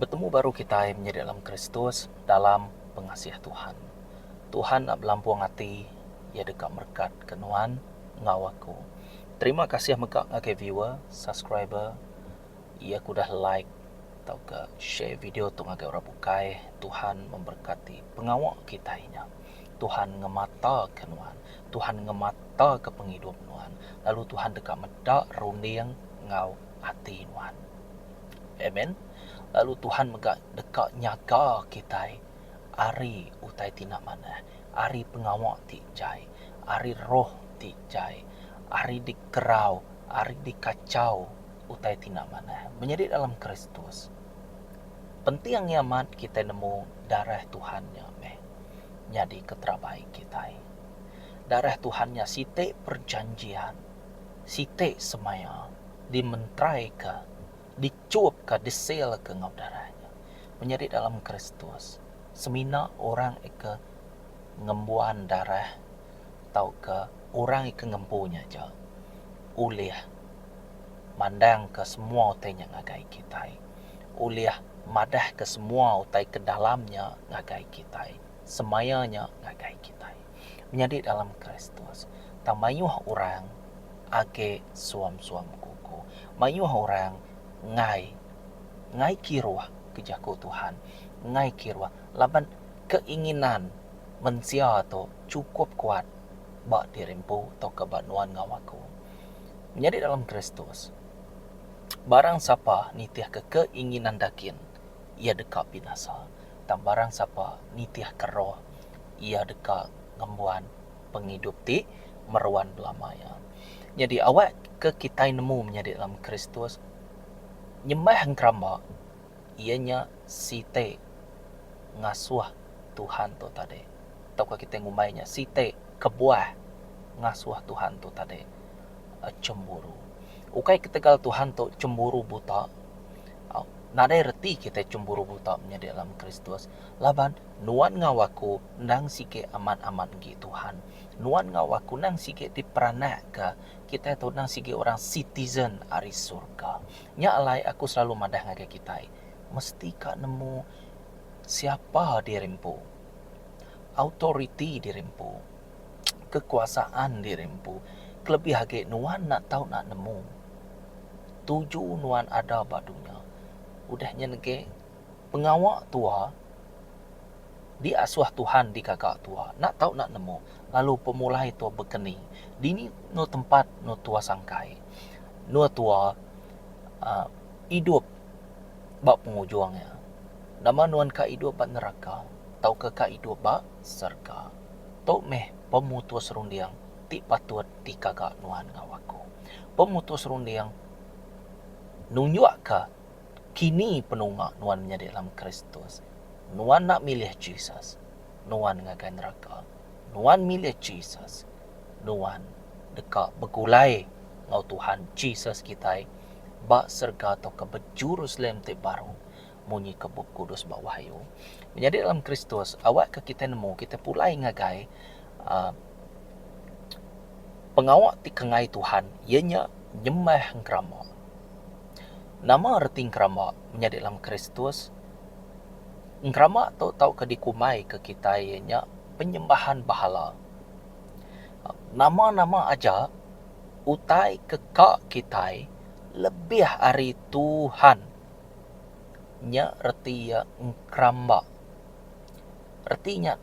Bertemu baru kita menjadi dalam Kristus dalam pengasih Tuhan. Tuhan nak belampuang hati, ia dekat merkat kenuan ngawaku. Terima kasih mekak ngakai viewer, subscriber, ia ku dah like atau ke share video tu ngakai orang bukai. Tuhan memberkati pengawak kita inya. Tuhan ngemata kenuan, Tuhan ngemata ke penghidup nuan. Lalu Tuhan dekat medak runding ngau hati nuan. Amen. Lalu Tuhan megak dekat nyaga kita. Ari utai tinak mana. Ari pengawak ti jai. Ari roh ti jai. Ari dikerau. Ari dikacau. Utai tinak mana. Menjadi dalam Kristus. Penting yang amat kita nemu darah Tuhannya. Jadi keterabai kita. Darah Tuhannya sitik perjanjian. Sitik semaya. Dimentrai ke. Dicup ke, disel ke ngau darahnya. Menjadi dalam Kristus. Semina orang ke ngembuan darah. Tau ke orang ke ngempunya je. Uliah. Mandang ke semua utai yang ngagai kita. Uliah madah ke semua utai ke dalamnya ngagai kita. Semayanya ngagai kita. Menjadi dalam Kristus. Tang mayuh orang age suam-suam kuku. Mayuh orang ngai kiruah kejaku Tuhan, ngai kiruah laban keinginan mensia tu cukup kuat bak dirimpu atau kebanuan ngawaku. Menjadi dalam Kristus, barang siapa nitiah ke keinginan dakin, ia dekat binasa. Dan barang siapa nitiah ke roh, ia dekat ngembuan penghidup ti meruan belamaya. Jadi awak ke kita nemu menjadi dalam Kristus, nyembah hengkramba ianya site ngasuh Tuhan tu tadi. Atau kita ngumainya site kebuah ngasuh Tuhan tu tadi. Cemburu. Ukai ketegal Tuhan tu cemburu buta. Nadai reti kita cemburu buta menjadi dalam Kristus. Laban nuan ngawaku nang sike aman-aman gi Tuhan. Nuan ngawaku nang sike diperanak ke kita tu nang sike orang citizen ari surga. Nya alai aku selalu madah ngagai kita. Mesti kak nemu siapa dirimpu. Autoriti dirimpu. Kekuasaan dirimpu. Kelebih hage nuan nak tahu nak nemu. Tuju nuan ada badunya. Udahnya nege pengawak tua di asuh Tuhan di kakak tua. Nak tahu nak nemu. Lalu pemulai tua berkeni. Dini no tempat no tua sangkai. No tua hidup bak pengujuangnya. Nama nuan ka hidup bak neraka. Tau ke ka hidup bak serga. Tok meh pemutus rundiang ti patut di kakak nuan ngawaku. Pemutus rundiang nunjuk ke kini penungak nuan menjadi dalam Kristus. Nuan nak milih Jesus. Nuan ngagai neraka. Nuan milih Jesus. Nuan dekat bergulai ngau Tuhan Jesus kita. Bak serga atau ke Jerusalem te baru. Munyi ke Bukit Kudus bak wahyu. Menjadi dalam Kristus. Awak ke kita nemu. Kita pulai ngagai. Pengawak ti kengai Tuhan. Ianya nyembah ngkrama. Nama erti ngkrama menjadi dalam Kristus. Ngkrama tu tahu ke dikumai ke kita ianya penyembahan bahala. Nama-nama aja utai ke kak kita lebih hari Tuhan. Nya erti ya ngkrama. Artinya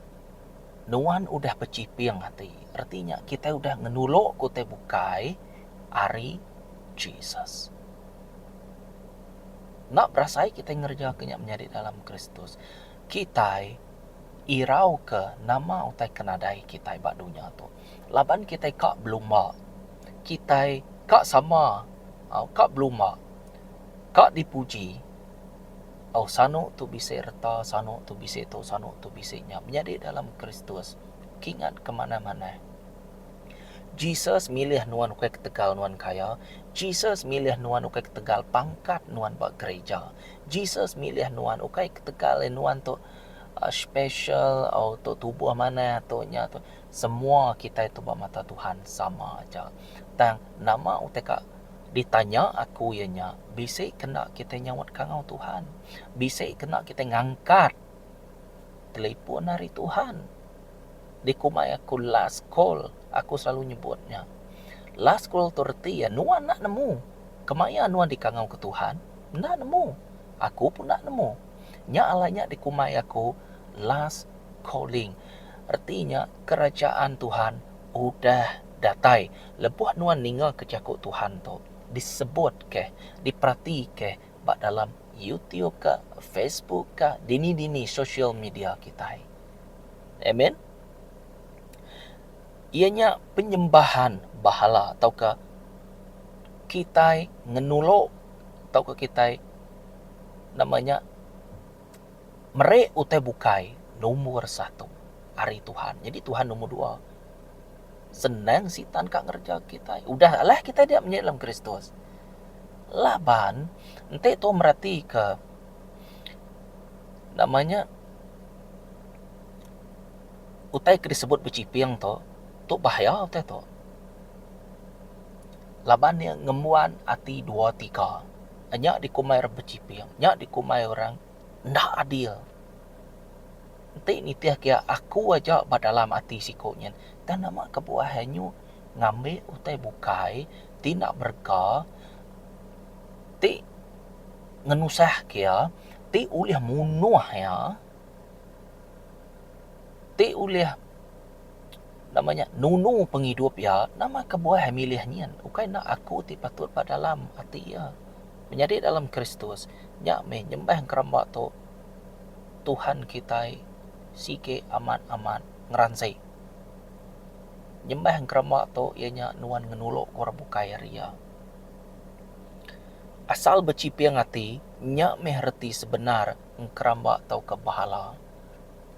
nuan udah pecipiang hati. Artinya kita udah ngenulok kute bukai hari Jesus. Nak berasai kita ngerjakannya menjadi dalam Kristus. Kita irau ke nama utai kenadai kita bak dunia tu. Laban kita kak beluma. Kita kak sama. Kak beluma. Kak dipuji. Sanu tu bisa reta, sanu tu bisa tu, sanu tu bisa nya. Menjadi dalam Kristus. Kingat kemana-mana. Jesus milih nuan ukai ketegal nuan kaya. Jesus milih nuan ukai ketegal pangkat nuan bak gereja. Jesus milih nuan ukai ketegal nuan tu special atau tubuh mana tu nya tu. Semua kita itu bak mata Tuhan sama aja. Tang nama utai Ditanya aku ianya, bisik kena kita nyawat kangau Tuhan. Bisik kena kita ngangkat telefon hari Tuhan. Di kumai aku last call, aku selalu nyebutnya. Last call tu erti ya, nuan nak nemu. Kemaya nuan di kangau ke Tuhan, nak nemu. Aku pun nak nemu. Nya alanya di kumai aku last calling. Artinya kerajaan Tuhan udah datai. Lebuh nuan ninggal ke cakuk Tuhan tu disebut ke, diperhati ke bak dalam YouTube ke, Facebook ke, dini-dini social media kita. Amen. Ianya penyembahan bahala ataukah kita ngenulok ataukah kita namanya merek utai bukai nomor 1 hari Tuhan. Jadi Tuhan nomor 2. Senang sitan kak ngerja kita. Udah lah kita dia menjadi dalam Kristus. Laban ente tu merhati ke namanya utai ke disebut bercipiang tu bahaya utai tu. Laban yang ngemuan ati 2-3. Nyak dikumai orang bercipiang, nyak dikumai orang ndak adil. Ente ni tiah kia aku aja badalam ati sikonya. Dan nama kebuahannya ngambil utai bukai, tidak berkah, ti ngenusah kia, ti ulih munuh ya, ti ulih namanya nunu penghidup ya, nama kebuah milihnya. Ukai nak aku ti patut badalam hati ya. Menjadi dalam Kristus, nyak menyembah keramba tu Tuhan kita sike amat-amat ngeransai. Nyembah keramba tu ianya nuan ngenulok orang bukai ria. Asal bercipiang hati, nyak meherti sebenar keramba atau kebahala.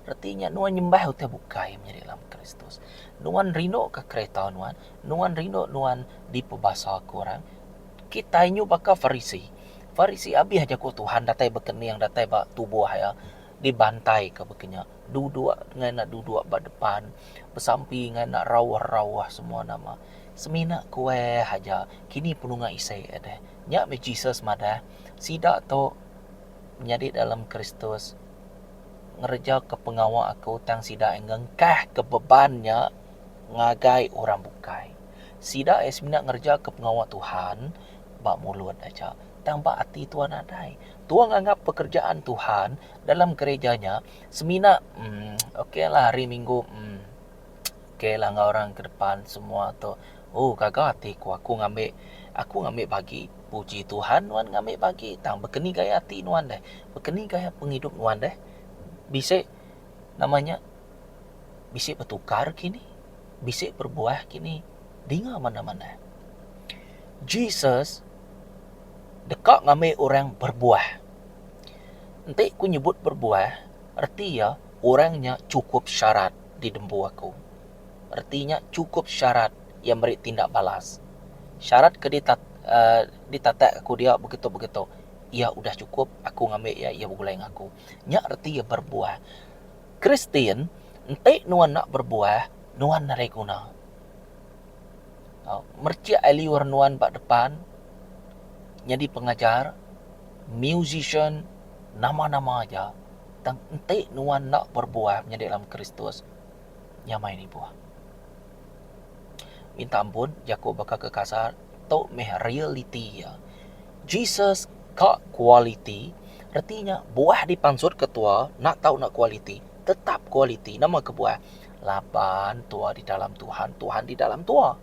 Artinya nuan nyembah utai bukai menjadi dalam Kristus. Nuan rino ke kereta nuan rino nuan di pebasa korang. Kita inyu bakal Farisi. Farisi abih aja ku Tuhan datai bekeni yang datai bak tubuh ya dibantai ke bekenya. Duduk dengan nak duduk bak depan, bersamping dengan nak rawah-rawah semua nama. Semina kue aja. Kini penunga isai ada. Nyak me Jesus mada. Sidak to menjadi dalam Kristus. Ngerja ke pengawal aku tang sidak ngengkah ke bebannya ngagai orang bukai. Sidak semina ngerja ke pengawal Tuhan bak mulut aja. Tang bak hati Tuhan adai. Tuhan anggap pekerjaan Tuhan dalam gerejanya semina okeylah hari Minggu okeylah ngau orang ke depan semua tu. Oh kagak hati aku ngambil bagi puji Tuhan nuan ngambil bagi tang bekeni gaya hati nuan deh. Bekeni gaya penghidup nuan deh. Bisik namanya bisik bertukar kini. Bisik berbuah kini. Dengar mana-mana. Jesus dekat ngambil orang berbuah. Nanti aku nyebut berbuah, artinya orangnya cukup syarat di dembu aku. Artinya cukup syarat yang beri tindak balas. Syarat ke ditatak aku dia begitu-begitu. Ya udah cukup, aku ngambil ya, ia bergulai dengan aku. Nya artinya berbuah. Kristen, nanti nuan nak berbuah, nuan narai guna. Mercia aliur nuan bak depan, jadi pengajar, musician, nama-nama aja. Tang ente nuan nak berbuah menjadi dalam Kristus. Nyamai ni buah. Minta ampun, Jakob bakal kekasar. Tok meh reality ya. Jesus kak quality. Artinya buah dipansut ketua, nak tahu nak quality. Tetap quality. Nama kebuah. Laban tua di dalam Tuhan, Tuhan di dalam tua.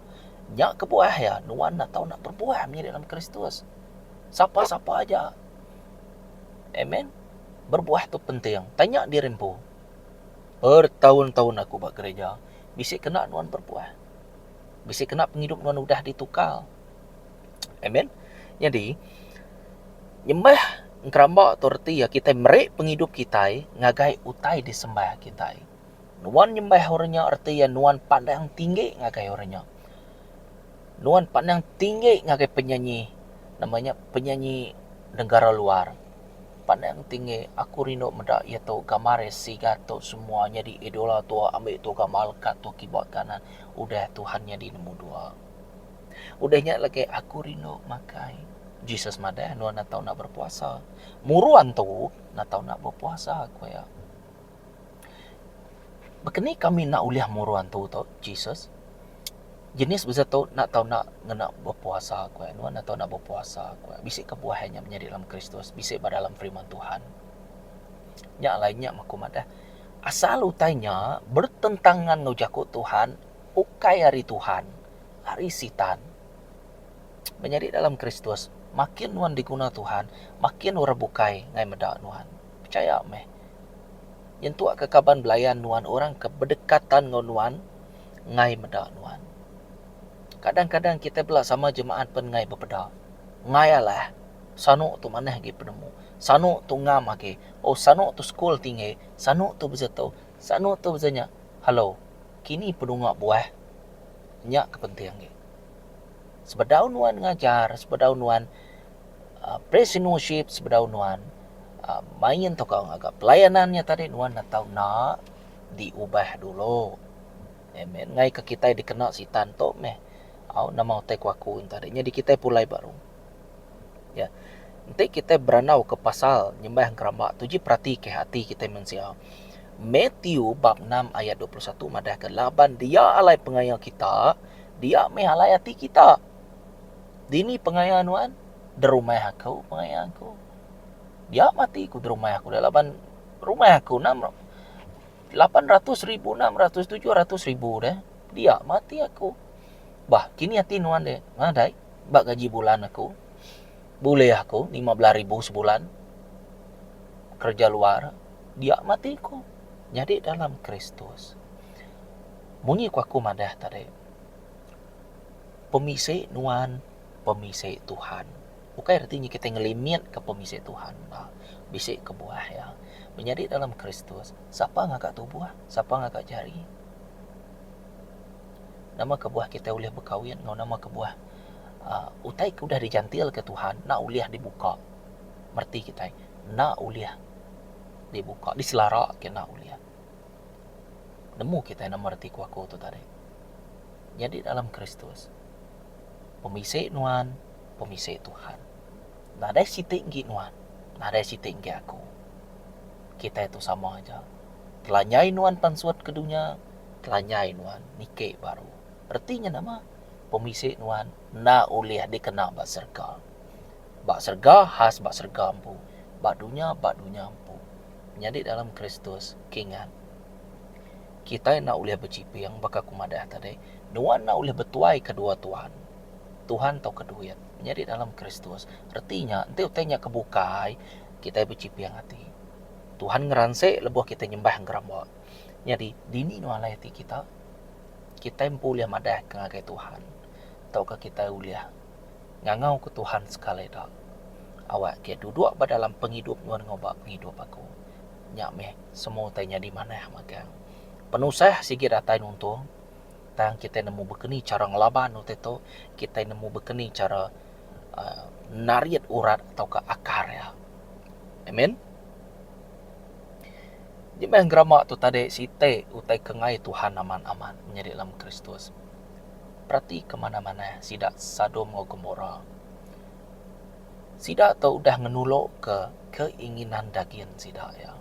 Nyak kebuah ya, nuan nak tahu nak berbuah menjadi dalam Kristus. Siapa-siapa aja. Amen. Berbuah tu penting. Tanya di rempo. Bertahun-tahun aku buat gereja. Bisik kena nuan berbuah. Bisik kena penghidup nuan udah ditukar. Amen. Jadi, nyembah keramba tu erti ya kita merek penghidup kita ngagai utai disembah kita. Nuan nyembah orangnya arti ya nuan pandang tinggi ngagai orangnya. Nuan pandang tinggi ngagai penyanyi. Namanya penyanyi negara luar. Pandang tinggi aku rindu mendak ya tu gamare siga tu semuanya di idola tu ambil tu gamal kat tu keyboard kanan. Udah Tuhannya di nombor 2. Udahnya lagi aku rindu makai. Jesus madah nuan nak tahu nak berpuasa. Muruan tu nak tahu nak berpuasa aku ya. Bekeni kami nak uliah muruan tu Jesus. Jenis bisa tu nak tahu nak ngena berpuasa aku ya. Nuan nak tahu nak berpuasa aku ya. Bisik kebuahannya menjadi dalam Kristus. Bisik dalam firman Tuhan. Nya lainnya maku madah. Asal utainya bertentangan ngujakut Tuhan. Ukai hari Tuhan. Hari sitan. Menjadi dalam Kristus. Makin nuan diguna Tuhan. Makin ura bukai ngai medak nuan. Percaya meh. Yang tuak kekaban belayan nuan orang keberdekatan nuan. Ngai medak nuan. Kadang-kadang kita belah sama jemaat pen ngai berpeda. Ngai lah. Sanuk tu manah lagi penemu. Sanuk tu ngam lagi. Oh sanuk tu skul tinggi. Sanuk tu bisa tahu. Sanuk tu bisanya. Halo. Kini pedungak buah. Nyak kepentingan lagi. Sebedau nuan ngajar. Sebedau nuan praise and worship. Sebedau nuan main tu kau agak pelayanannya tadi. Nuan nak tahu nak diubah dulu. Amen. Ngai ke kita dikenal si tanto meh. Nama utai kuaku tadi. Jadi kita pulai baru. Ya. Nanti kita beranau ke pasal nyembah keramba. Tuji perhati ke hati kita mensiau. Matthew bab 6 ayat 21 madah ke 8. Dia alai pengayang kita. Dia meh alai hati kita. Dini pengayang nuan. Derumah aku pengayang aku. Dia mati ku derumah aku. Dalam rumah aku 800,000, 600, 700,000 dah. Dia mati aku. Bah, kini hati nuan deh. Ngadai, bak gaji bulan aku. Boleh aku 15,000 sebulan. Kerja luar. Dia mati aku. Jadi dalam Kristus. Bunyi ku aku madah tadi. Pemisik nuan, pemisik Tuhan. Bukan artinya kita ngelimit ke pemisik Tuhan. Nah, bisik ke buah ya. Menjadi dalam Kristus. Siapa ngakak tu buah? Siapa ngakak jari? Nama kebuah kita uliah berkawin. Nama kebuah utai ke udah dijantil ke Tuhan. Nak uliah dibuka. Merti kita. Nak uliah dibuka. Diselarak ke nak uliah. Nemu kita nama merti kuaku tu tadi. Jadi dalam Kristus. Pemisik nuan. Pemisik Tuhan. Nah ada si tinggi nuan. Nah ada si tinggi aku. Kita itu sama aja. Telanyai nuan pansuat ke dunia. Telanyai nuan nikah baru. Artinya nama pemisik nuan na uliah dikena bak serga. Bak serga khas bak serga ampu. Bak dunia ampu. Jadi dalam Kristus kingan. Kita nak uliah bercipi yang bakal kumadah tadi. Nuan nak uliah betuai kedua Tuhan. Tuhan tau kedua. Jadi dalam Kristus. Artinya nanti utainya kebukai. Kita bercipi yang hati. Tuhan ngeransik lebuh kita nyembah ngerambak. Jadi dini nuan lah hati kita. Kita empu uliah madah ke ngagai Tuhan. Tahukah kita uliah ngangau ke Tuhan sekali dah. Awak ke duduk dalam penghidup nuan ngobak penghidup aku. Nyak meh semua tanya di mana magang. Penusah sikit datai nuntung. Tang kita nemu bekeni cara ngelaban tu kita nemu bekeni cara nariat urat atau ke akar ya. Amen. Di mana gramak tu tadi site utai kengai Tuhan aman-aman menjadi dalam Kristus. Berarti kemana-mana sidak Sodom dan Gomora. Sidak tu udah ngenulok ke keinginan daging sidak ya.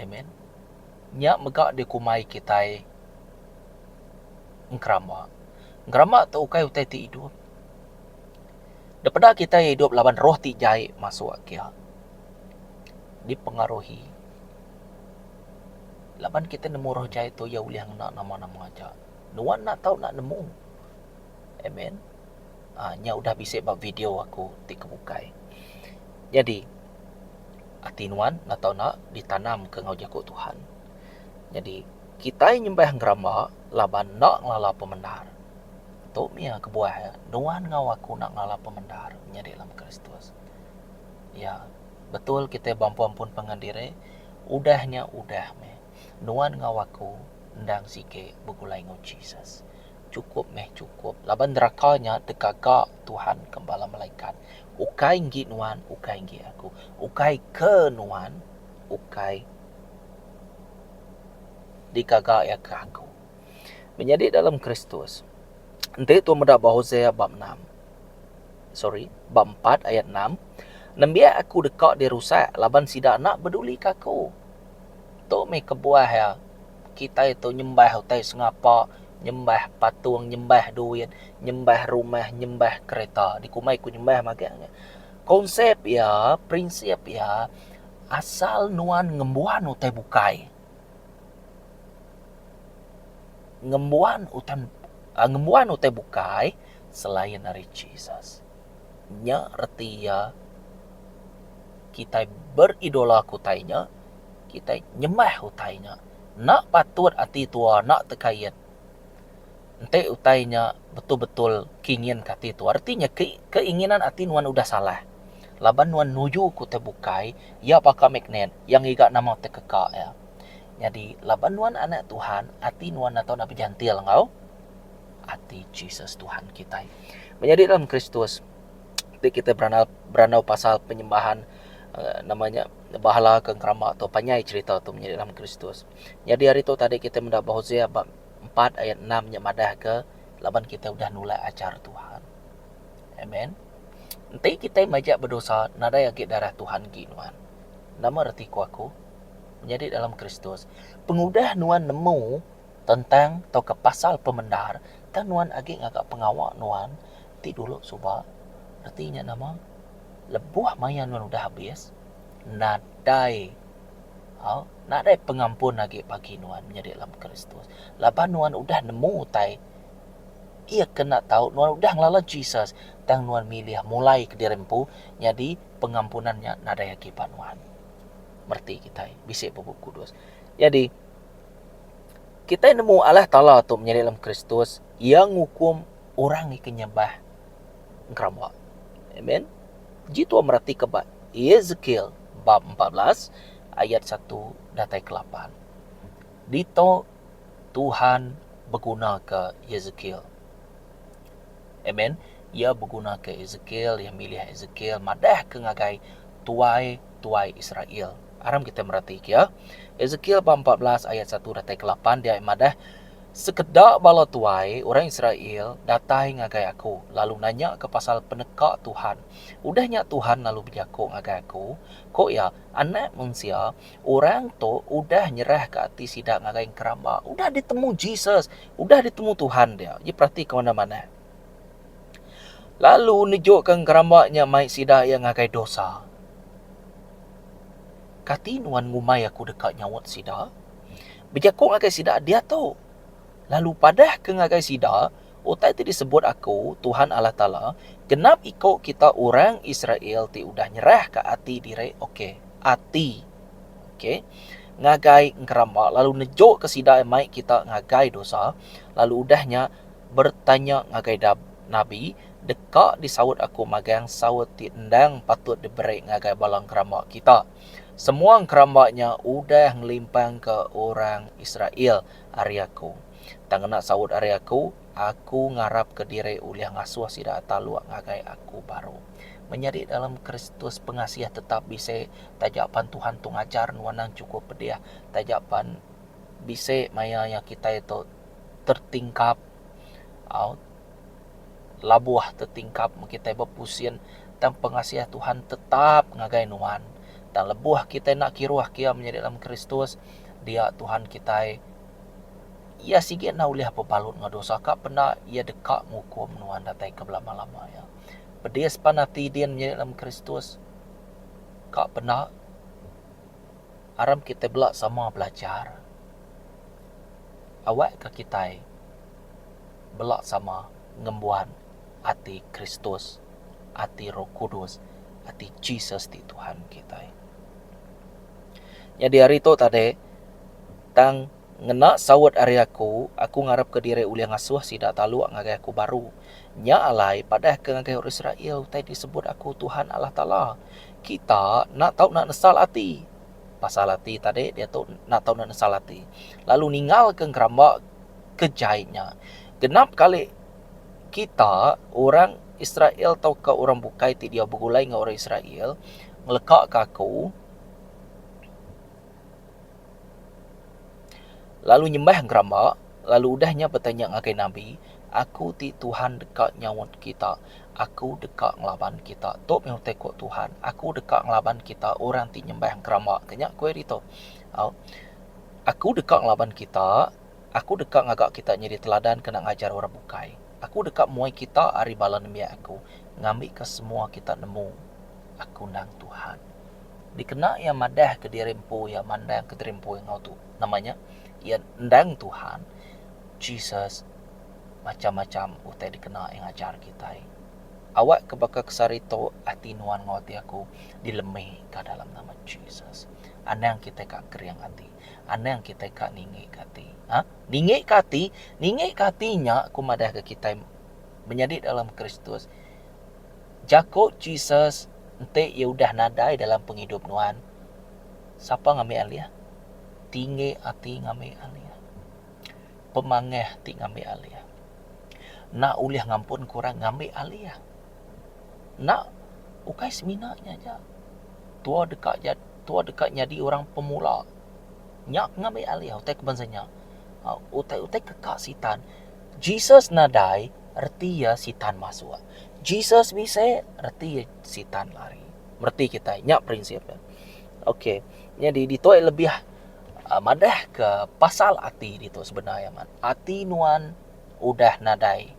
Amen. Nyak megak di kumai kita ngeramak. Ngeramak tu ukai utai ti hidup. Daripada kita hidup lawan roh ti jai masuk akia. Dipengaruhi. Laban kita nemu roh jai tu ya uliah nak nama-nama aja. Nuan nak tahu nak nemu. Amen. Nya udah bisik bab video aku ti kebukai. Jadi hati nuan nak tahu nak ditanam ke ngau jakut Tuhan. Jadi kita nyembah ngeramba laban nak ngelala pemendar. Tu mia kebuah ya. Nuan ngau aku nak ngelala pemendar menjadi dalam Kristus. Ya, betul kita bampu-ampun pengandire. Udahnya udah meh. Nuan ngawaku ndang sike begulai ngau Jesus. Cukup meh cukup. Laban nerakanya dekagak Tuhan kembala malaikat. Ukai nggi nuan, ukai nggi aku. Ukai ke nuan, ukai dikagak ya ke aku. Menjadi dalam Kristus. Nanti tu mendak Hosea bab 6. Bab 4 ayat 6. Nambia aku dekat dia rusak, laban sidak nak peduli kaku. Tu me kebuah ya. Kita itu nyembah utai sengapa, nyembah patung, nyembah duit, nyembah rumah, nyembah kereta. Di kumai ku nyembah makanya. Konsep ya, prinsip ya, asal nuan ngembuan utai bukai. Ngembuan utai bukai selain dari Jesus. Nya reti ya, kita beridola kutainya, kita nyembah utainya. Nak patut hati tua, nak terkait. Nanti utainya betul-betul keinginan hati tua. Artinya keinginan hati nuan udah salah. Laban nuan nuju ku terbukai, ya pakai magnet yang iga nama terkekak ya. Jadi laban nuan anak Tuhan, hati nuan atau nak berjantil engkau, hati Jesus Tuhan kita. Menjadi dalam Kristus, kita beranau pasal penyembahan namanya bahala kengkrama atau panyai cerita tu menjadi dalam Kristus. Jadi hari tu tadi kita mendapat Hosea bab 4 ayat 6 nya madah ke laban kita udah nulai ajar Tuhan. Amen. Nanti kita majak berdosa nada yang darah Tuhan ginuan. Nama reti ku aku menjadi dalam Kristus. Pengudah nuan nemu tentang atau ke pasal pemendar dan nuan agi ngagak pengawak nuan ti dulu subah. Artinya nama lebuh mayan nuan udah habis, nadai pengampun lagi bagi nuan menjadi dalam Kristus. Laban nuan udah nemu tai, ia kena tahu nuan udah ngelawan Jesus, dan nuan milih mulai ke dirempu, jadi pengampunannya nadai lagi nuan. Merti kita bisik bubuk kudus. Jadi kita nemu Allah Ta'ala tu menjadi dalam Kristus yang hukum orang yang kenyembah ngeramak. Amen. Jitu merati kebat Yezekiel bab 14 ayat 1 datai ke-8. Dito Tuhan berguna ke Yezekiel. Amen. Ia berguna ke Yezekiel, ia milih Yezekiel madah ke ngagai tuai Israel. Aram kita merhati ya. Yezekiel bab 14 ayat 1 datai ke-8 dia madah sekedak bala tuai orang Israel datai ngagai aku, lalu nanya ke pasal penekak Tuhan. Udahnya Tuhan lalu berjaku ngagai aku, kok ya anak manusia orang tu udah nyerah ke hati sidak ngagai keramba, udah ditemu Jesus, udah ditemu Tuhan dia. Dia perhati ke mana-mana. Lalu nunjukkan kerambanya mai sidak yang ngagai dosa. Kati nuan ngumai aku dekat nyawat sidak. Berjaku ngagai sidak dia tu. Lalu padah ke ngagai sida, otai tu disebut aku, Tuhan Allah Ta'ala, genap ikut kita orang Israel ti udah nyerah ke hati diri, okey, hati, okey, ngagai ngkeramba, lalu nejuk ke sida mai kita ngagai dosa, lalu udahnya bertanya ngagai Nabi, dekak disawut aku magang sawut ti endang patut diberi ngagai balang keramba kita. Semua kerambanya udah ngelimpang ke orang Israel, ariaku. Tangana sawut area aku ngarap ke diri uliah ngasuh sida taluak ngagai aku baru. Menjadi dalam Kristus pengasiah tetap bisa tajapan Tuhan tu ngajar nuanang cukup pediah. Tajapan bisa maya yang kita itu tertingkap labuah tertingkap kita berpusien dan pengasiah Tuhan tetap ngagai nuan. Dan lebuah kita nak kiruah kia menjadi dalam Kristus, dia Tuhan kita ia sikit na uliah pebalut ngadosa kak pernah ia dekak ngukum nuan datai ke lama-lama ya. Pedes panati dia menjadi dalam Kristus. Kak pernah aram kita belak sama belajar. Awak ke kita belak sama ngembuan hati Kristus, hati Roh Kudus, hati Jesus di Tuhan kita. Jadi hari itu tadi tang ngena sawat ari aku ngarap ke diri uliah ngasuh sida talu ngagai aku baru. Nya alai padah ke ngagai orang Israel tai disebut aku Tuhan Allah Ta'ala. Kita nak tahu nak nesal hati. Pasal hati tadi dia tu nak tahu nak nesal hati. Lalu ninggal ke keramba kejaitnya. Genap kali kita orang Israel tau ke orang bukai ti dia bergulai dengan orang Israel ngelekak ke aku. Lalu nyembah keramba, lalu udahnya bertanya ngagai Nabi, Aku ti Tuhan dekat nyawat kita. Aku dekat ngelaban kita. Tok yang tekok Tuhan. Aku dekat ngelaban kita. Orang ti nyembah kerama. Kenyak kue itu. Aku dekat ngelaban kita. Aku dekat ngagak kita nyeri teladan kena ngajar orang bukai. Aku dekat muai kita ari balan miak aku. Ngambil ke semua kita nemu. Aku nang Tuhan. Dikena yang madah ke dirempo, yang mandang ke dirempo yang ngau tu. Namanya, yang ndang Tuhan. Jesus macam-macam utai dikena yang ajar kita. Awak kebaka kesarito ati nuan ngawati aku dilemeh ke dalam nama Jesus. Ana yang kita kak keriang hati. Ana yang kita kak ningik hati. Ningik katinya aku madah ke kita menjadi dalam Kristus. Jako Jesus ente ya udah nadai dalam penghidup nuan. Siapa ngambil alia? Tinggi hati ngambil alia. Pemangeh ti ngambil alia. Nak uliah ngampun kurang ngambil alia. Nak ukai seminarnya aja. Tua dekat jadi orang pemula. Nyak ngambil alia utai kebansanya. Utai kekak sitan. Jesus nadai erti ya sitan masuk. Jesus bisa erti ya sitan lari. Merti kita nyak prinsipnya. Okey. Jadi ditoy lebih madah ke pasal ati itu sebenarnya man. Ati nuan udah nadai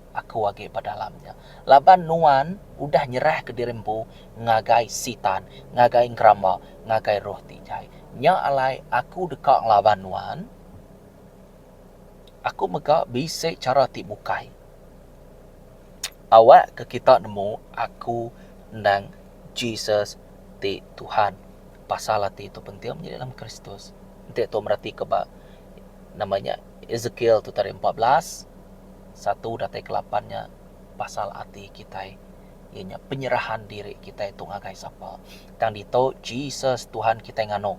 aku wage pada dalamnya. Laban nuan udah nyerah ke dirempu ngagai sitan, ngagai ngeramba, ngagai roh tijai. Nya alai aku dekat laban nuan. Aku mega bisa cara ti bukai. Awak ke kita nemu aku nang Jesus ti Tuhan. Pasal hati itu penting menjadi dalam Kristus. Nanti itu merati keba namanya Ezekiel tu tadi 14 1 datai ke-8-nya pasal hati kita. Ianya penyerahan diri kita itu ngagai siapa. Tang dito Jesus Tuhan kita ngano.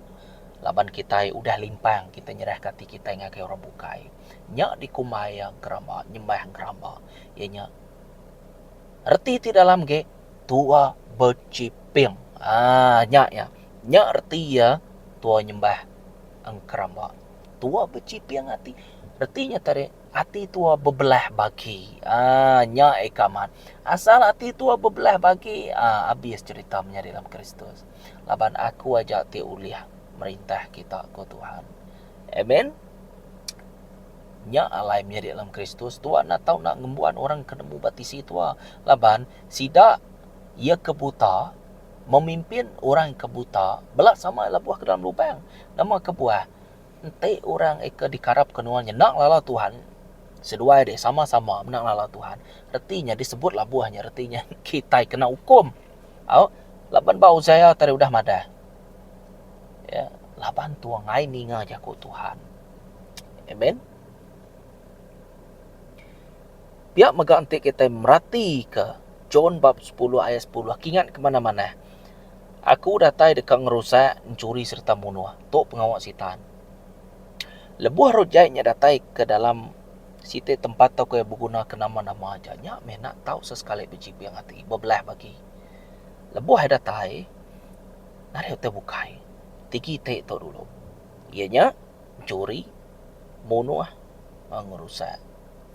Laban kita udah limpang kita nyerah hati kita ngagai orang bukai. Nya dikumaya gerama, nyembah gerama. Ianya erti ti dalam ge tua berciping. Nya ya. Nya erti ya tua nyembah angkrama. Tua berciping hati. Artinya tadi hati tua bebelah bagi. Nya ekaman. Asal hati tua bebelah bagi. Habis ceritanya dalam Kristus. Laban aku aja ti uliah merintah kita ke Tuhan. Amen. Nya alai menjadi dalam Kristus. Tua nak tahu nak ngembuan orang kenemu batisi tua. Laban sida ia kebuta memimpin orang kebuta belak sama labuah ke dalam lubang. Nama kebuah. Ente orang eka dikarap kenuannya nak lala Tuhan. Sedua deh sama-sama nak lala Tuhan. Artinya disebutlah buahnya. Artinya kita kena hukum. Laban bau saya tadi udah madah. Ya, laban tua ngai ninga jago Tuhan. Amen. Biar meganti kita merati ke John bab 10 ayat 10. Kingat kemana-mana. Aku datai dekat ngerusak, mencuri serta bunuh. Tok pengawak sitan. Lebuh rojainya datai ke dalam site tempat tau kaya berguna ke nama-nama aja. Nyak nak tahu sesekali berjipi yang hati. Berbelah bagi. Lebuh datai. Nari hotel bukai. Tiki te itu dulu. Ianya mencuri, bunuh, ngerusak.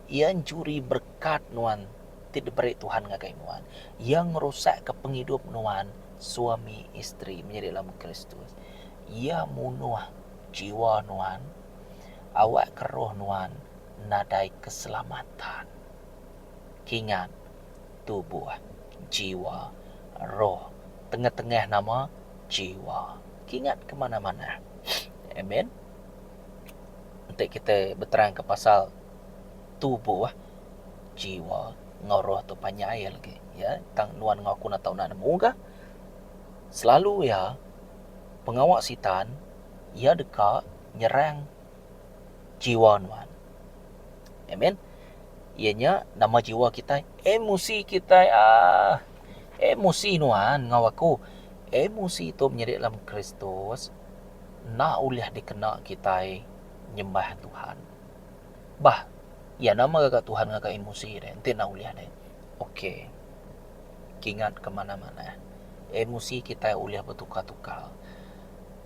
Ia mencuri berkat nuan. Tidak beri Tuhan ngagai nuan. Ia ngerusak ke penghidup nuan. Suami istri menjadi dalam Kristus. Ia bunuh jiwa nuan. Awak keroh nuan nadai keselamatan. Kingat tubuh, jiwa, roh. Tengah-tengah nama jiwa. Kingat kemana-mana. Amen. Untuk kita berterang ke pasal tubuh, jiwa, ngoroh tu panjai lagi. Ya, tang nuan ngaku nak tahu nak nemu ke? Selalu ya, pengawak sitan, ia dekat nyerang jiwa nuan. Amen. Ianya nama jiwa kita, emosi kita. Emosi nuan ngawaku. Emosi itu menjadi dalam Kristus. Nak uliah dikena kita nyembah Tuhan. Bah, ya nama kakak Tuhan kakak emosi deh. Nanti nak uliah deh. Okey. Kingat kemana-mana. Emosi kita uliah bertukar-tukar.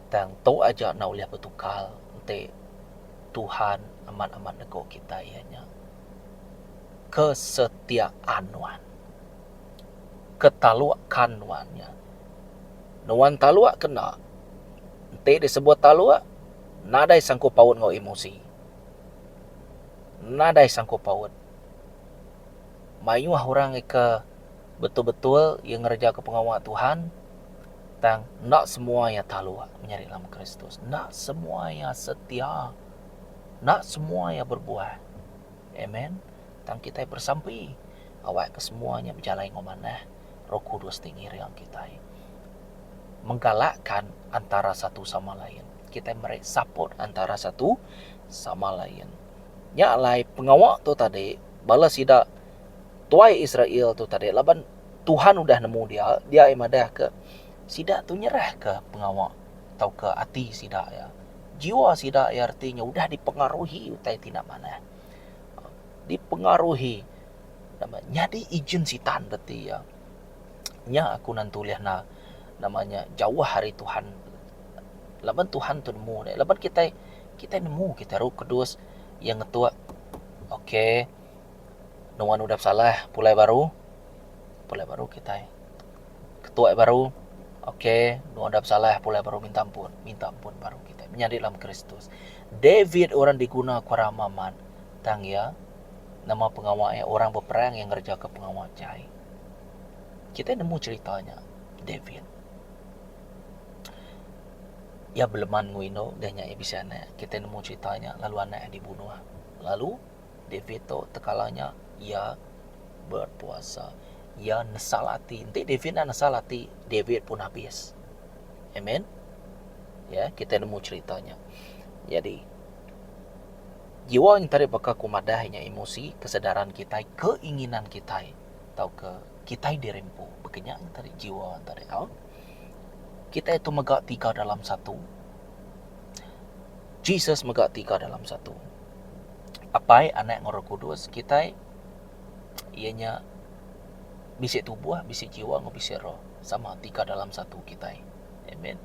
Dan tahu aja nak uliah bertukar. Nanti Tuhan amat-amat negok kita ianya. kesetiaan Nuan, ketaluakan Nuannya. Nuan taluak kena, ente disebut taluak, nadai sangkut paut ngau emosi. Nadai sangkut paut. Mayuah orang ke betul-betul yang ngerja ke pengawal Tuhan, tang nak semua yang taluak menyari dalam Kristus, nak semua yang setia, nak semua yang berbuah. Amen. Tang kita bersampai awak ke semuanya berjalan ngomana Roh Kudus tinggi yang kita menggalakkan antara satu sama lain. Kita mereka support antara satu sama lain. Nya lai pengawak tu tadi balas sida tuai Israel tu tadi laban Tuhan udah nemu dia emadah ke sida tu nyerah ke pengawak atau ke hati sida ya. Jiwa sida ya artinya udah dipengaruhi utai tidak mana. Dipengaruhi jadi izin sitan berarti ya. Nya aku nantuliah namanya jauh hari Tuhan. Laban Tuhan tu nemu deh. Laban kita nemu kita Roh Kudus yang ngetua. Oke. Nuan udah salah, pulai baru kita. Ketua baru. Oke, nuan udah salah, pulai baru minta ampun baru kita. Menjadi dalam Kristus. David orang diguna kuramaman. Tang ya. Nama pengawalnya orang berperang yang ngerja ke pengawal cai. Kita nemu ceritanya David. Ya beleman nguino dan nya bisa na. Kita nemu ceritanya lalu anak dibunuh. Lalu David tu tekalanya ia berpuasa. Ia nesalati. Nanti David nak nesalati, David pun habis. Amen. Ya, kita nemu ceritanya. Jadi jiwa yang tadi bakal kumadahnya emosi, kesedaran kita, keinginan kita, atau ke kita dirempu. Bekenyak tadi jiwa tadi. Kita itu megak tiga dalam satu. Jesus megak tiga dalam satu. Apa anak Roh Kudus kita ianya bisik tubuh, bisik jiwa, bisik roh. Sama tiga dalam satu kita. Amen.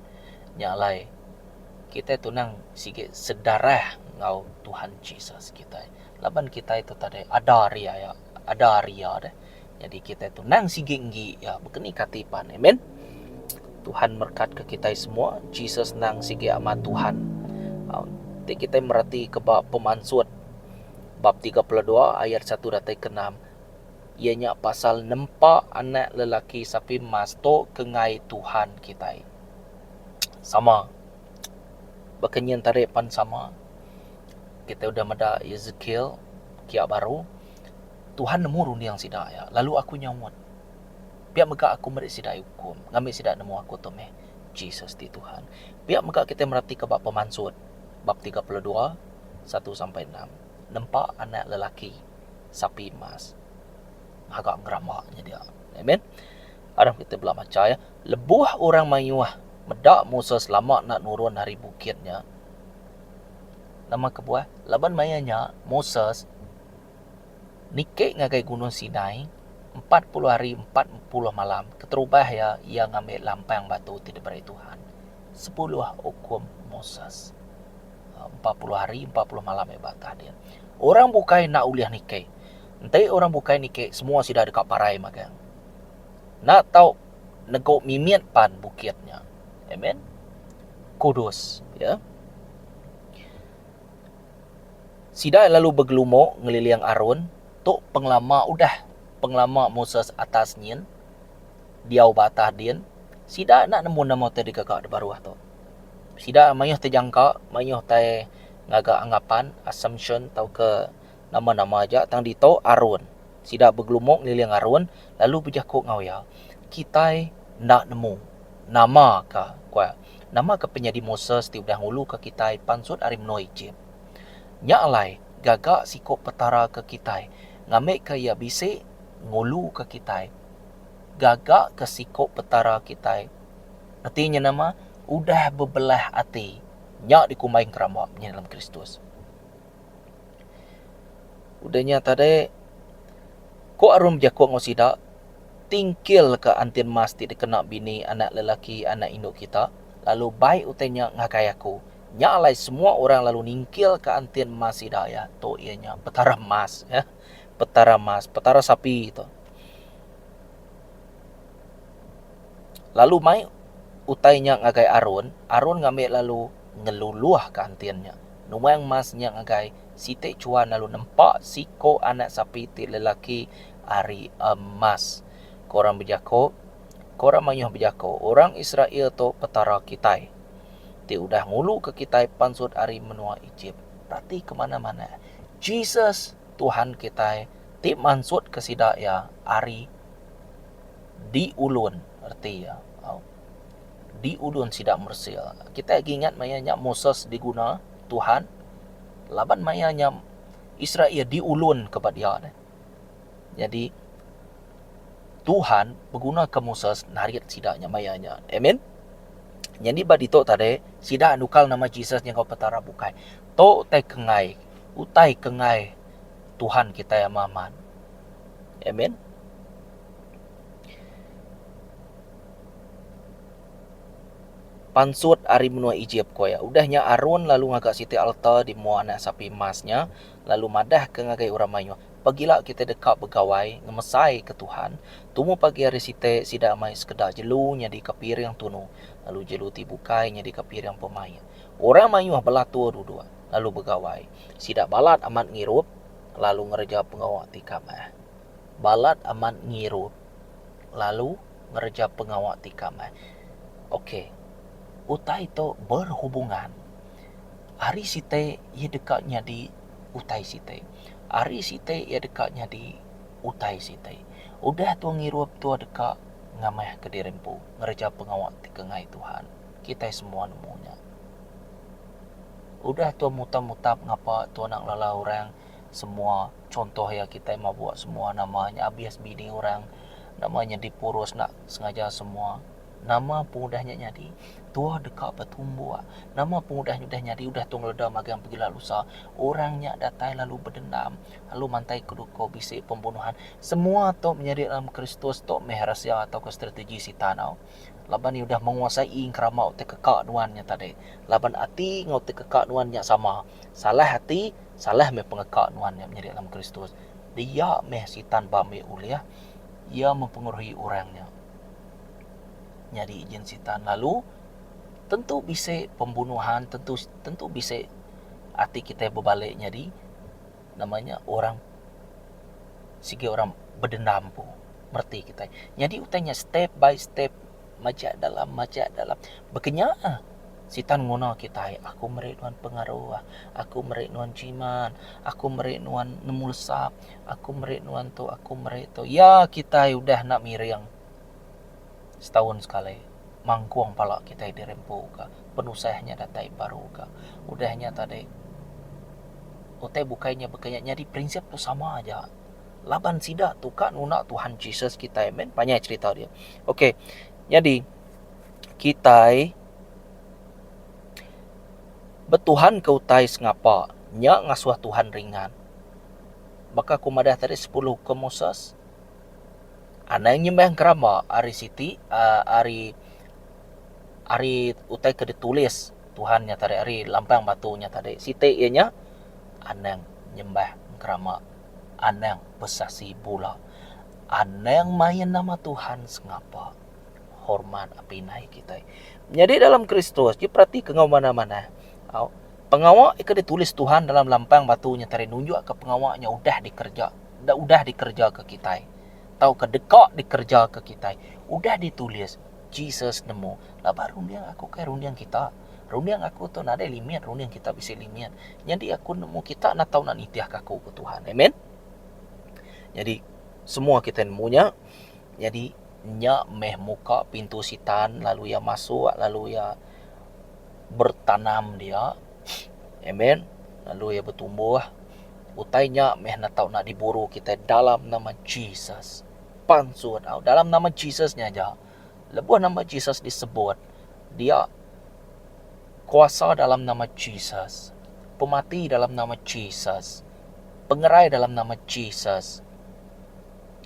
Nyalai kita itu nang sikit sedarah ngau Tuhan Jesus kita. Laban kita itu tadi ada ria deh. Jadi kita itu nang siginggi ya begini katipan. Amen. Tuhan berkat ke kita semua. Jesus nang sige amat Tuhan. Nanti kita merhati ke bab pemansut bab 32 ayat 1 datai ke 6. Ianya pasal nempa anak lelaki sapi mas to kengai Tuhan kita. Sama. Bekenyan taripan sama. Kita udah mada Ezekiel kia baru. Tuhan nemu rundi yang sidak ya. Lalu aku nyamut. Biar mega aku merik sidak hukum. Ngambil sidak nemu aku tu meh. Jesus di Tuhan. Biar mega kita merhati ke bab pemansut. Bab 32, 1-6. Nempak anak lelaki. Sapi emas. Agak ngeramaknya dia. Amen. Adam kita belah macam ya. Lebuh orang mayuah. Medak Musa selamat nak nurun hari bukitnya. Nama kebuah. Laban mayanya Moses. Nikik ngagai gunung Sinai. 40 hari 40 malam keterubah ya ia ngambil lampang batu tidak beri Tuhan 10 hukum Moses 40 hari 40 malam batah dia orang bukai nak uliah nikah nanti orang bukai nikah semua sudah dekat parai magang nak tahu negok mimiat pan bukitnya amen kudus ya sida lalu bergelumuk ngeliliang arun tok penglama Moses atas nyin diau batah din sida nak nemu nama tadi kakak di baruah tu sida mayuh terjangka mayuh tai ngaga anggapan assumption tau ke nama-nama aja tang dito arun sida bergelumuk liliang arun lalu berjakuk ngau ya kita nak nemu nama ka kwa nama ke penyadi Moses ti udah ngulu ke kita pansut ari meno Egypt nya alai gagak sikok petara ke kita ngamek ke ya bisik ngulu ke kita gagak ke sikok petara kita artinya nama udah bebelah hati nyak dikumain keramaknya dalam Kristus udahnya tadi ko arum jakuk ngosida tingkil ke antin mas ti dikena bini anak lelaki anak induk kita lalu baik utenya ngakai aku nyak alai semua orang lalu ningkil ke antin mas sida ya to ianya petara mas ya petara emas, petara sapi itu. Lalu mai utainya ngagai Arun ngambil lalu ngeluluah ke antiannya. Numayang masnya ngagai site cuan lalu nempak siko anak sapi ti lelaki ari emas. Korang berjako, korang mayuh berjako. Orang Israel to petara kitai. Ti udah ngulu ke kitai pansut ari menua Egypt. Berarti kemana-mana. Jesus Tuhan kitai ti mansut ke sidak ya ari di ulun. Arti ya. Di ulun sidak mersil. Kita ingat mayanya Moses diguna Tuhan. Laban mayanya Israel di ulun kepada dia. Jadi Tuhan berguna ke Moses narik sidaknya mayanya. Amen. Jadi badi to tadi sidak nukal nama Jesus yang kau petara bukai. To tai kengai, utai kengai Tuhan kita yang maman. Amen. Pansut ari menua Egypt koya. Udahnya Arun lalu ngagak siti altar di mua anak sapi emasnya. Lalu madah ke ngagai orang mayu. Pagilah kita dekat begawai, ngemesai ke Tuhan. Tumu pagi hari site sidak mai sekedar jelu nyadi kapir yang tunu. Lalu jelu tibukai nyadi kapir yang pemaya. Orang mayu belatua dua-dua. Lalu begawai. Sidak balat amat ngirup. Lalu ngerja pengawak tikamah. Balat amat ngirup. Lalu ngerja pengawak tikamah. Okey. Utai itu berhubungan. Hari site ia dekatnya di utai site. Hari site ia dekatnya di utai site. Udah tu ngirup tu dekat ngamah ke dirempu. Ngerja pengawak di kengai Tuhan. Kita semua nemunya. Udah tu mutab-mutab ngapa tu nak lala orang semua contoh ya kita mau buat semua namanya habis bini orang namanya dipurus nak sengaja semua. Nama pengudahnya nyadi tua dekat bertumbuh. Nama pengudahnya udah nyadi udah tunggu ledah magang pergi lalu sah. Orangnya datai lalu berdendam. Lalu mantai keduko bisik pembunuhan. Semua tu menjadi dalam Kristus tu mehrasia atau ke strategi si tanau. Laban ni udah menguasai ingkramau te kekak nuannya tadi. Laban hati ngau te kekak nuannya sama. Salah hati, salah me pengekak nuannya menjadi dalam Kristus. Dia meh sitan bame uliah. Ia mempengaruhi orangnya. Nyari izin sitan lalu tentu bisa pembunuhan, tentu bisa hati kita berbalik nyari namanya orang segi orang berdendam pun merti kita. Jadi utanya step by step macam dalam bekenya sitan ngono kita aku merik nuan pengaruh, aku merik nuan ciman, aku merik nuan nemulsap, aku merik nuan tu, aku merik tu. Ya kita udah nak miring setahun sekali mangkuang pala kita dirempu ka penusahnya datai baru ka udahnya tadi utai bukainya bekanya jadi prinsip tu sama aja laban sidak tu kan unak Tuhan Jesus kita amen banyak cerita dia. Okey, jadi kita betuhan ke utai sengapa nya ngasuh Tuhan ringan maka kumadah tadi 10 ke Moses ana nyembah kerama ari siti ari utai ke ditulis Tuhannya tadi ari lampang batunya tadi siti ianya anang nyembah kerama anang besasi bula anang main nama Tuhan sengapa hormat apinai kita. Jadi dalam Kristus dia perhati ke ngau mana-mana pengawak itu ditulis Tuhan dalam lampang batunya tadi nunjuk ke pengawaknya udah dikerja ke kita. Tahu ke dekat dikerja ke kita. Udah ditulis Jesus nemu. Lah baru rundiang aku kayak rundiang kita. Rundiang aku tu nak ada limit, rundiang kita bisa limit. Jadi aku nemu kita nak tahu nak nitiah aku ke Tuhan. Amen. Jadi semua kita nemunya. Jadi nya meh muka pintu sitan lalu ya masuk lalu ya bertanam dia. Amen. Lalu ya bertumbuh. Utainya meh nak tahu nak diburu kita dalam nama Jesus. Pansut dalam nama Jesusnya aja. Lebuh nama Jesus disebut. Dia kuasa dalam nama Jesus. Pemati dalam nama Jesus. Pengerai dalam nama Jesus.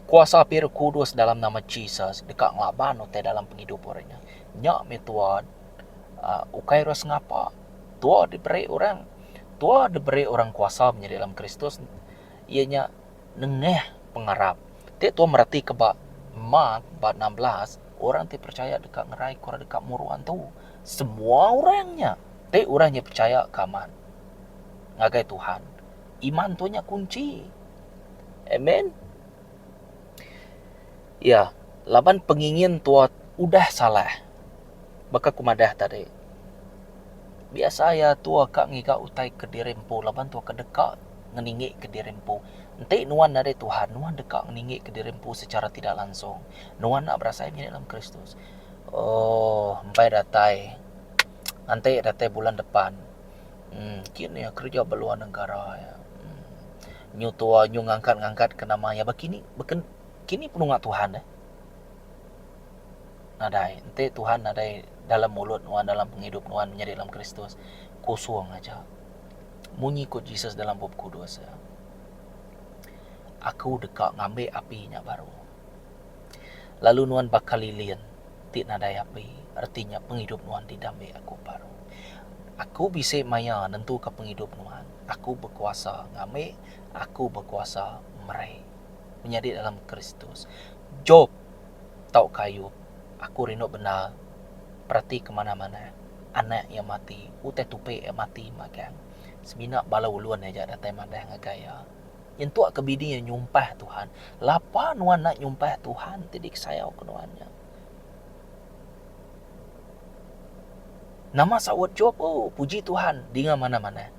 Kuasa api Roh Kudus dalam nama Jesus. Dekat ngelaban utai dalam penghidupannya. Nyak metuan. Ukai ros ngapa. Tua diberi orang kuasa menjadi dalam Kristus. Ianya nengeh pengarap. Te tua merhati ke bab Mark bab 16, orang te percaya dekat ngerai korang dekat muruan tu. Semua orangnya. Te orangnya percaya kaman. Ngagai Tuhan. Iman tu nya kunci. Amen. Ya, laban pengingin tua udah salah. Baka kumadah tadi. Biasa ya tua kak ngika utai ke dirempo, laban tua kedekak ngeningi ke dirempo. Ente nuan dari Tuhan, nuan dekak ngeningi ke dirempo secara tidak langsung. Nuan nak berasa menjadi dalam Kristus. Oh, sampai datai. Nanti datai bulan depan. Kini ya kerja beluar negara ya. Nyu tua nyu ngangkat ke namanya. Begini, kini penungak Tuhan nadai. Ente Tuhan nadai dalam mulut nuan, dalam penghidup nuan menjadi dalam Kristus. Kosong aja. Munyi ikut Jesus dalam bab kudus ya. Aku dekat ngambil apinya baru. Lalu nuan bakal lilin. Tik nadai api. Artinya penghidup nuan didamai aku baru. Aku bisa maya nentu ke penghidup nuan. Aku berkuasa ngambil. Aku berkuasa merai. Menjadi dalam Kristus. Job tau kayu. Aku rindu benar. Perhati kemana-mana. Anak yang mati. Utai tupe yang mati magang. Seminak bala uluan aja datai madah ngagaya. Yang tuak kebidi yang nyumpah Tuhan. Lapa nuan nak nyumpah Tuhan. Tidik saya ke nuannya. Nama sawat Job. Oh, puji Tuhan. Dengar mana-mana.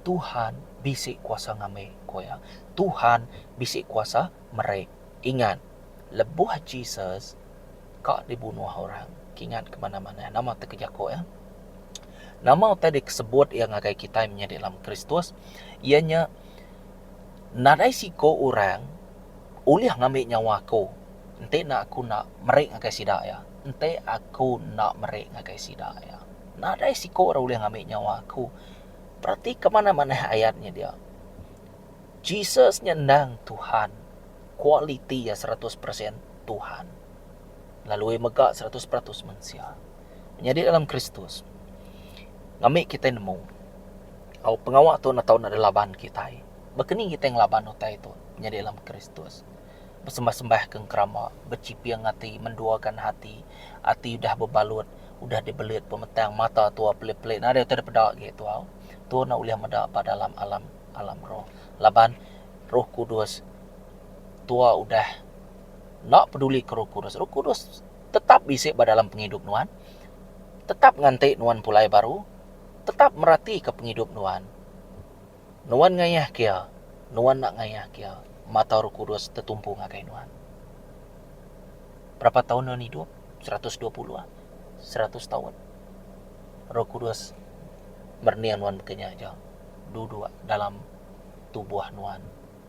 Tuhan bisik kuasa ngame koya. Tuhan bisik kuasa merek. Ingat. Lebuh Jesus. Kak dibunuh orang. Ingat kemana-mana. Nama terkejako ya. Nama tadi disebut yang ngagai kita menjadi dalam Kristus. Ianya nadai siko orang ulih ngambil nyawa aku. Ente nak aku nak merek ngagai sidak ya. Ente aku nak merek ngagai sidak ya. Nadai siko orang ulih ngambil nyawa aku. Berarti kemana-mana ayatnya dia. Jesus nyendang Tuhan. Quality ya 100% Tuhan. Lalu megak 100% manusia. Menjadi dalam Kristus. Ngamik kita nemu. Au pengawak tu nak tahu nak ada laban kita. Berkening kita yang laban utai itu. Menjadi dalam Kristus. Bersembah-sembah ke kerama. Bercipiang hati. Menduakan hati. Hati udah berbalut. Udah dibelit pemetang. Mata tua pelit-pelit. Nah dia tak ada pedak gitu. Tu nak uliah medak pada dalam alam roh. Laban Roh Kudus. Tua udah nak peduli ke Roh Kudus. Roh Kudus tetap bisik pada dalam penghidup nuan. Tetap ngantik nuan pulai baru. Tetap merhati ke penghidup nuan. Nuan ngayah kia. Nuan nak ngayah kia. Mata Roh Kudus tertumpu ngagai nuan. Berapa tahun nuan hidup? 120 lah. 100 tahun. Roh Kudus bernian nuan bekenya aja. Duduk dalam tubuh nuan.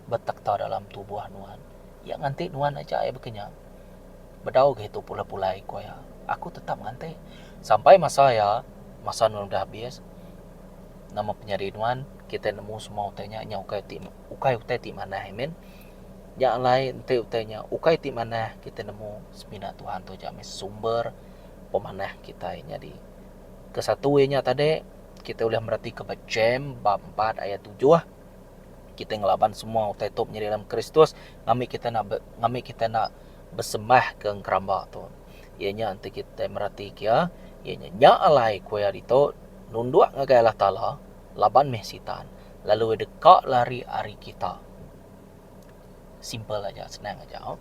Bertakta dalam tubuh nuan. Yang ngantik nuan aja ay bekenya. Bedau gitu pula-pulai koya. Aku tetap ngantik. Sampai masa nuan udah habis. Nama penyari nuan, kita nemu semua utainya. Ukai utai ti mana hemen. Yang lain utai utainya. Ukai ti mana kita nemu. Semina Tuhan tu jamis sumber pemanah kita. Jadi kesatunya tadi. Kita boleh merhati ke Jem bab 4 ayat 7. Kita ngelaban semua utai top menjadi dalam Kristus. Ngami kita nak bersembah ke keramba tu. Ianya nanti kita merhati kia. Ianya nya alai kuya dito. Nunduk ngagai Allah Ta'ala. Laban mehsitan. Lalu dekat lari hari kita. Simple aja, senang aja.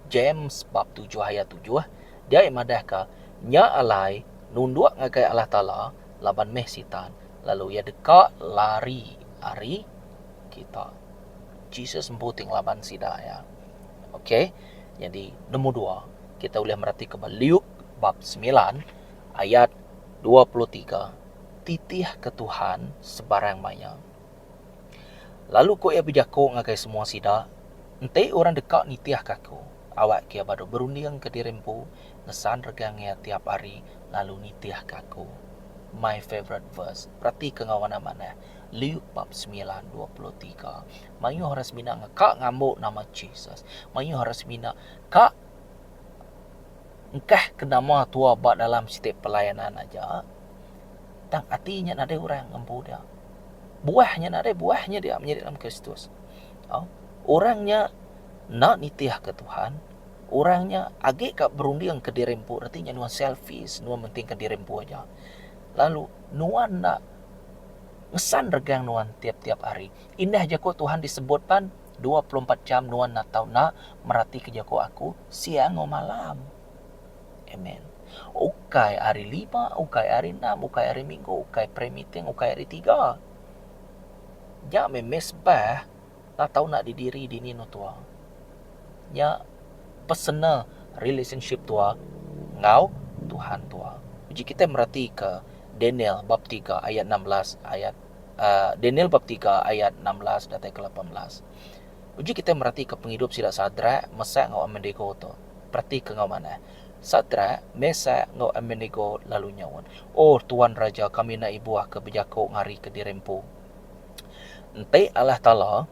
James bab 7 ayat 7. Dia imadah ka. Nya alai nunduk ngagai Allah Ta'ala. Laban mehsitan. Lalu ia dekat lari hari kita. Jesus memputing laban sida ya. Okey. Jadi nombor 2, kita boleh merhati ke Luke bab 9 ayat 23. Titih ke Tuhan sebarang maya. Lalu ko ia berjako ngagai semua sida. Ente orang dekat ni tiah kaku. Awak kia baru berunding ke dirempu. Ngesan regangnya tiap hari. Lalu ni tiah kaku. My favorite verse. Perhati ke ngawana mana. Luke bab 9:23. Mayu harus mina ngakak ngamuk nama Jesus. Mayu harus mina kak engkah ke nama tua bak dalam setiap pelayanan aja. Tang artinya ada orang ngampu dia. Buahnya ada buahnya dia menjadi dalam Kristus. Oh. Orangnya nak nitiah ke Tuhan, orangnya agak kat berunding ke dirempu, artinya nuan selfish, nuan penting ke dirempu aja. Lalu nuan nak ngesan regang nuan tiap-tiap hari. Indah jako Tuhan disebutkan 24 jam nuan nak tahu nak merhati ke jako aku siang o malam. Amen. Ukai hari 5, ukai hari 6, ukai hari Minggu, ukai pre-meeting, ukai hari 3. Ya memesbah nak tahu nak didiri di nino tua. Ya personal relationship tua ngau Tuhan tua. Jadi kita merhati ke Daniel bab 3 ayat 16 ayat Daniel bab 3 ayat 16 dan ke 18. Uji kita merhati ke penghidup sila Sadrak, Mesak ngau Abednego tu. Perhati ke ngau mana? Sadrak, Mesak ngau Abednego lalu nyawan. Oh Tuan Raja, kami nak ibuah ke bejako ngari ke dirempu. Ente Allah Ta'ala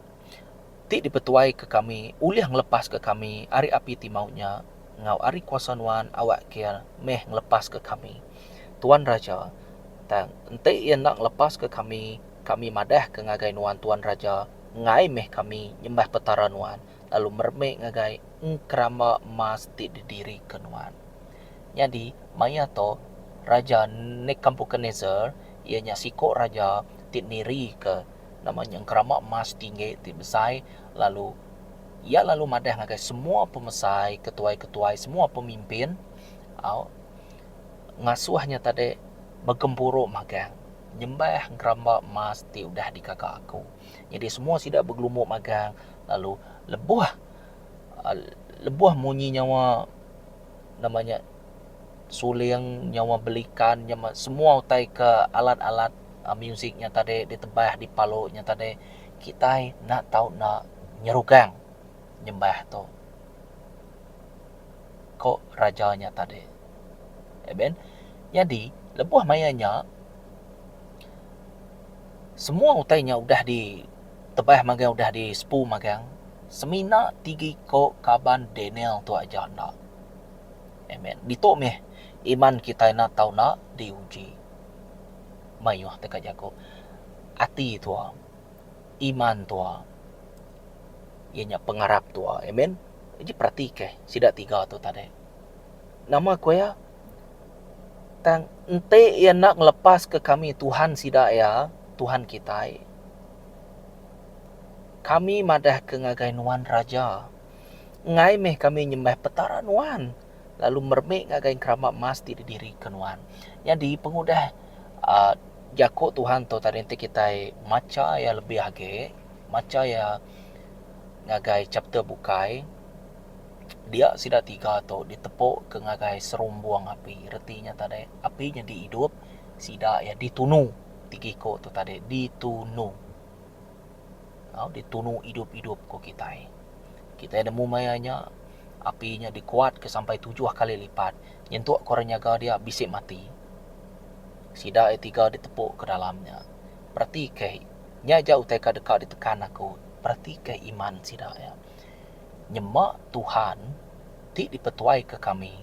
ti dipetuai ke kami, uliah ngelepas ke kami, ari api timaunya, ngau ari kuasa nuan awak kia meh ngelepas ke kami. Tuan Raja, tang ente ia nak ngelepas ke kami madah ke ngagai nuan Tuan Raja, ngai meh kami nyembah petara nuan, lalu mermek ngagai engkrama emas ti didiri ke nuan. Jadi, maya to Raja Nekampukenezer, ianya sikok Raja ti niri ke namanya engkrama emas tinggi ti besai, lalu ia lalu madah ngagai semua pemesai, ketuai-ketuai, semua pemimpin ngasuhnya tadi bergemburu magang nyembah geramba emas ti udah di kakak aku. Jadi semua tidak bergelumuk magang, lalu lebuah munyi nyawa namanya suling, nyawa belikan, nyawa semua utai ke alat-alat musiknya tadi ditebah di palunya tadi. Kita nak tahu nak nyerugang nyembah tu kok rajanya tadi. Amen. Jadi lebuah mayanya semua utainya udah di tebah magang, udah di sepu magang. Semina tinggi ko kaban Daniel tu aja nak. Amen. Dito meh iman kita nak tahu nak diuji. Mayuh teka jako. Ati tu iman tu ianya pengarap tu. Amen. Jadi perhati ke sida tiga tu tadi. Nama ko ya tang ente ia nak ngelepas ke kami Tuhan sida ya, Tuhan kita. Kami madah ke ngagai nuan raja. Ngai meh kami nyembah petara nuan. Lalu mermek ngagai keramat emas di diri ke nuan. Jadi pengudah jako Tuhan tu tadi ente kita maca ya lebih age, maca ya ngagai chapter bukai. Dia sida tiga tu ditepuk ke ngagai serumbuang api. Retinya tadi apinya dihidup, sida ya ditunu. Tigiko tu tadi ditunu. Ditunu hidup-hidup ko kita. Kita ada mumayanya apinya dikuat ke sampai 7 kali lipat. Nyentuk korang nyaga dia bisik mati. Sida tiga ditepuk ke dalamnya. Berarti ke nya jauh teka dekat ditekan aku. Berarti ke iman sida ya. Nyemak Tuhan ti dipetuai ke kami,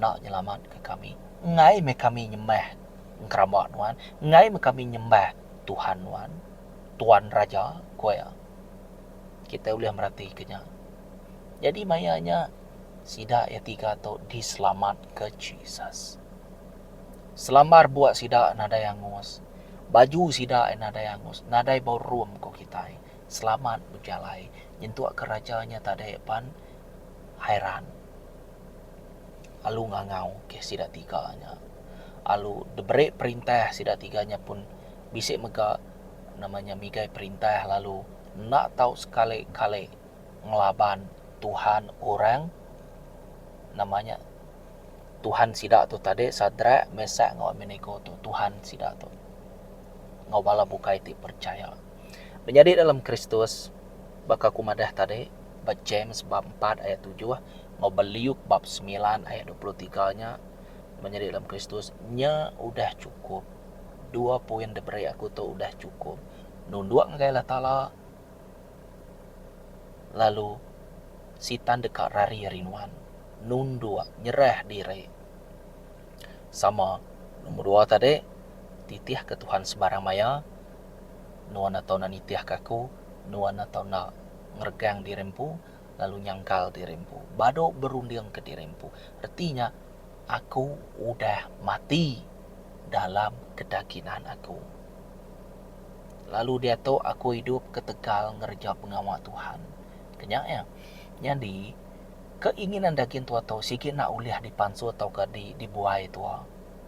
nak nyelamat ke kami. Ngai me kami nyembah kerabat nuan, ngai me kami nyembah Tuhan nuan, Tuan Raja koya. Kita boleh merhati kenya. Jadi mayanya sida ya tiga tu diselamat ke Jesus. Selamar buat sida nada yang ngus. Baju sida nada yang ngus. Nadai ballroom ko kita. Selamat berjalai. Nyentuak kerajanya tadai pan hairan. Alu ngangau ke sida tiganya. Alu debrek perintah sida tiganya pun bisik mega namanya migai perintah, lalu nak tahu sekali-kali ngelaban Tuhan orang namanya Tuhan sida tu tadi Sadrak, Mesak ngau Abednego tu Tuhan sida tu ngau bala bukai ti percaya. Menjadi dalam Kristus baka kumadah tadi bab James bab 4 ayat 7, ngau Beliuk bab 9 ayat 23-nya menjadi dalam Kristus nya udah cukup. 2 poin debrai aku tu udah cukup. Nunduk ngagai Allah Ta'ala. Lalu sitan dekat rari rinuan. Nunduk, nyerah diri. Sama nombor 2 tadi, titiah ke Tuhan sebarang maya. Nuan atau na nitiah kaku, nuan atau na ngergang dirimu, lalu nyangkal dirimu, bado berunding ke dirimu. Artinya, aku udah mati dalam kedagingan aku. Lalu dia tahu aku hidup ketegal ngerja pengawal Tuhan. Kenyak ya. Jadi, keinginan daging tua tahu sikit nak uliah dipansu atau ke dibuai tua.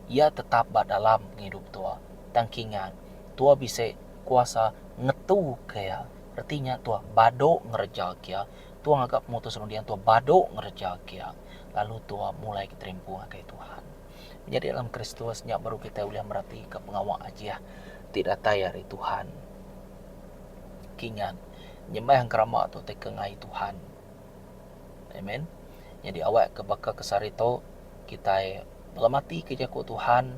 Ia tetap dalam hidup tua. Tangkingan, tua bisa kuasa ngetu kaya. Artinya tua bado ngerja kia. Tua ngagap mutus rundian tua bado ngerja kia. Lalu tua mulai keterimpu ngakai Tuhan. Jadi dalam Kristus nyak baru kita uliah merati ke pengawal aja tidak tayari Tuhan. Kingan nyembah yang keramat tu tekengai Tuhan. Amen. Jadi awak ke baka kesarito kita melamati kejaku Tuhan.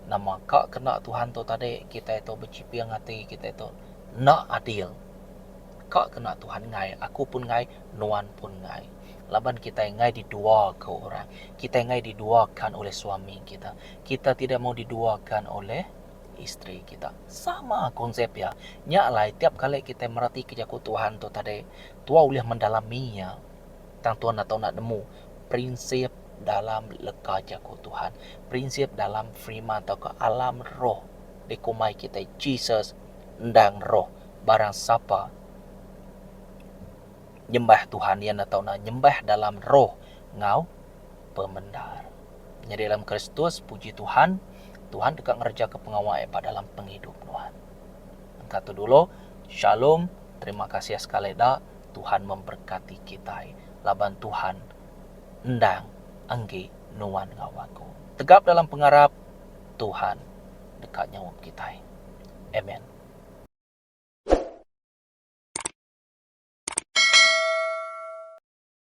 Nama kak kena Tuhan tu tadi kita itu bercipiang hati kita itu nak adil. Kak kena Tuhan ngai, aku pun ngai, nuan pun ngai. Laban kita ngai didua ke orang. Kita ngai diduakan oleh suami kita. Kita tidak mau diduakan oleh istri kita. Sama konsep ya. Nyak lah tiap kali kita merhati kejaku Tuhan tu tadi, tua uliah mendalaminya. Tang Tuhan atau nak nemu prinsip dalam leka jaku Tuhan. Prinsip dalam firman atau ke alam roh. Dikumai kita Jesus ndang roh. Barang siapa nyembah Tuhan yang atau nak nyembah dalam roh ngau pemendar. Jadi dalam Kristus puji Tuhan, Tuhan dekat ngerja ke pengawal pada dalam penghidup Tuhan. Kata dulu, Shalom, terima kasih sekali dah Tuhan memberkati kita. Laban Tuhan endang anggi nuan ngawaku. Tegap dalam pengarap Tuhan dekat nyawa kita. Amen.